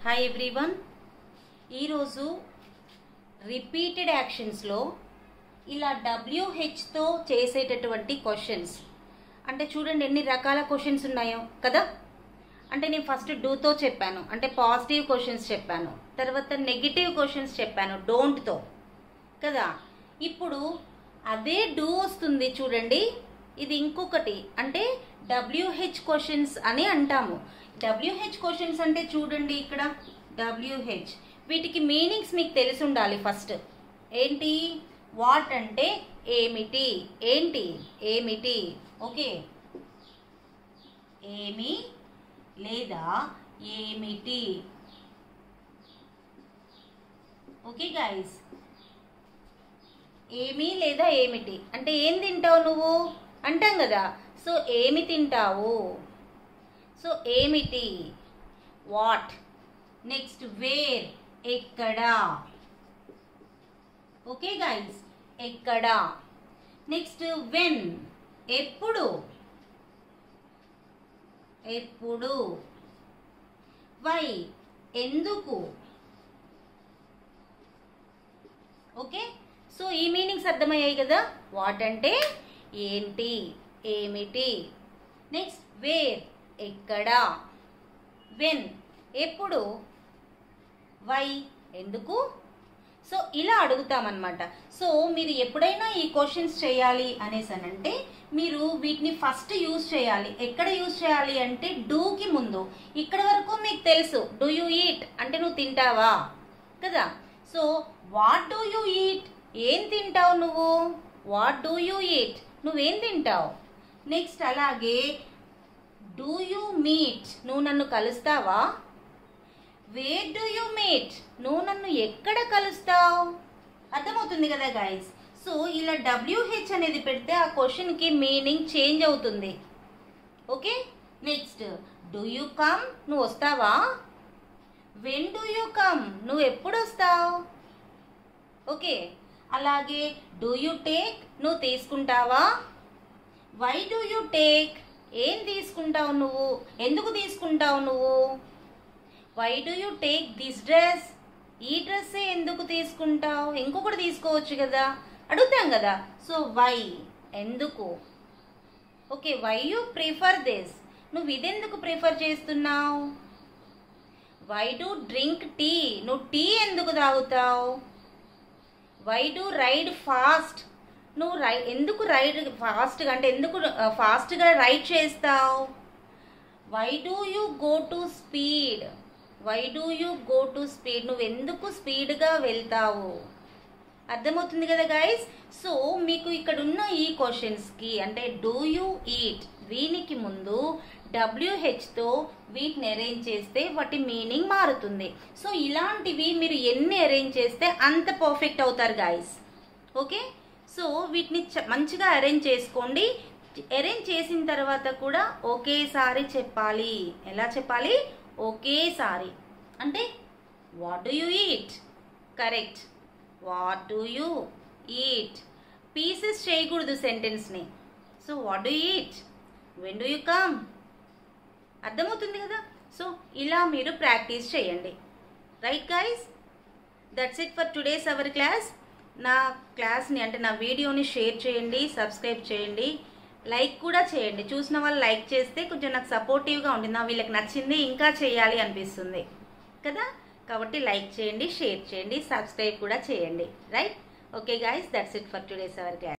Hi everyone. ఈరోజు repeated యాక్షన్స్లో ఇలా WHతో చేసేటటువంటి క్వశ్చన్స్ అంటే చూడండి ఎన్ని రకాల క్వశ్చన్స్ ఉన్నాయో కదా. అంటే నేను ఫస్ట్ డూతో చెప్పాను, అంటే పాజిటివ్ క్వశ్చన్స్ చెప్పాను, తర్వాత నెగిటివ్ క్వశ్చన్స్ చెప్పాను డోంట్తో కదా. ఇప్పుడు అదే డూ వస్తుంది చూడండి, ఇది ఇంకొకటి అంటే WH క్వశ్చన్స్ అని అంటాము. WH క్వశ్చన్స్ అంటే చూడండి ఇక్కడ WH, వీటికి మీనింగ్స్ మీకు తెలిసి ఉండాలి. ఫస్ట్ ఏంటి, వాట్ అంటే ఏమిటి, ఏంటి ఏమిటి, ఓకే ఏమి లేదా ఏమిటి, ఓకే గైస్. ఏమి లేదా ఏమిటి అంటే ఏం తింటావు నువ్వు అంటాం కదా. సో ఏమి తింటావు, సో ఏమిటి, వాట్. నెక్స్ట్ వేర్, ఎక్కడ, ఓకే గైస్ ఎక్కడ. నెక్స్ట్ వెన్, ఎప్పుడు, ఎప్పుడు. వై, ఎందుకు, ఓకే. సో ఈ మీనింగ్స్ అర్థమయ్యాయి కదా. వాట్ అంటే ఏంటి ఏమిటి, నెక్స్ట్ వేర్ ఎక్కడ, వెన్ ఎప్పుడు, వై ఎందుకు. సో ఇలా అడుగుతామన్నమాట. సో మీరు ఎప్పుడైనా ఈ క్వశ్చన్స్ చేయాలి అనేసనంటే మీరు వీటిని ఫస్ట్ యూజ్ చేయాలి. ఎక్కడ యూజ్ చేయాలి అంటే డూకి ముందు. ఇక్కడ వరకు మీకు తెలుసు, డూ యూ ఈట్ అంటే నువ్వు తింటావా కదా. So what do you eat, ఏం తింటావు నువ్వు, వాట్ డూ యూ ఈట్ నువ్వేం తింటావు. నెక్స్ట్ అలాగే డూ యూ మీట్, నువ్వు నన్ను కలుస్తావా. వేర్ డూ యూ మీట్, నువ్వు నన్ను ఎక్కడ కలుస్తావు. అర్థమవుతుంది కదా గైస్. సో ఇలా WH అనేది పెడితే ఆ క్వశ్చన్కి మీనింగ్ చేంజ్ అవుతుంది, okay. Next do you come, నువ్వు వస్తావా. వెన్ డూ యూ కమ్, నువ్వు ఎప్పుడు వస్తావు, ఓకే. అలాగే డూ యూ టేక్, నువ్వు తీసుకుంటావా. వై డూ యూ టేక్, ఏం తీసుకుంటావు నువ్వు, ఎందుకు తీసుకుంటావు నువ్వు. Why do you take this dress, ఈ డ్రెస్ ఎందుకు తీసుకుంటావు, ఇంకొకటి తీసుకోవచ్చు కదా, అడుగుతాం కదా. సో వై ఎందుకు, okay. Why you prefer this, నువ్వు ఇదెందుకు ప్రిఫర్ చేస్తున్నావు. వై డూ డ్రింక్ టీ, నువ్వు టీ ఎందుకు తాగుతావు. వై డూ రైడ్ ఫాస్ట్, నువ్వు ఎందుకు రైడ్ ఫాస్ట్గా అంటే ఎందుకు ఫాస్ట్గా రైడ్ చేస్తావు. Why do you go to speed, why do you go to speed, నువ్వు ఎందుకు స్పీడ్గా వెళ్తావు. అర్థమవుతుంది కదా గైస్. సో మీకు ఇక్కడ ఉన్న ఈ క్వశ్చన్స్కి అంటే డూ యూ ఈట్ దీనికి ముందు WHతో వీటిని అరేంజ్ చేస్తే వాటి మీనింగ్ మారుతుంది. సో ఇలాంటివి మీరు ఎన్ని అరేంజ్ చేస్తే అంత పర్ఫెక్ట్ అవుతారు గైస్, ఓకే. సో వీటిని మంచిగా అరేంజ్ చేసుకోండి. అరేంజ్ చేసిన తర్వాత కూడా ఒకేసారి చెప్పాలి. ఎలా చెప్పాలి, ఒకేసారి. అంటే what do you eat, correct. What do you eat, pieces చేయకూడదు సెంటెన్స్ని. So what do you eat, when do you come. అర్థమవుతుంది కదా. సో ఇలా మీరు ప్రాక్టీస్ చేయండి. Right guys, that's it for today's hour class. నా క్లాస్ని అంటే నా వీడియోని షేర్ చేయండి, సబ్స్క్రైబ్ చేయండి, లైక్ కూడా చేయండి. చూసిన వాళ్ళు లైక్ చేస్తే కొంచెం నాకు సపోర్టివ్గా ఉంటుంది, నా వీళ్ళకి నచ్చింది ఇంకా చేయాలి అనిపిస్తుంది కదా. కాబట్టి లైక్ చేయండి, షేర్ చేయండి, సబ్స్క్రైబ్ కూడా చేయండి. Right, okay guys, that's it for today's hour class.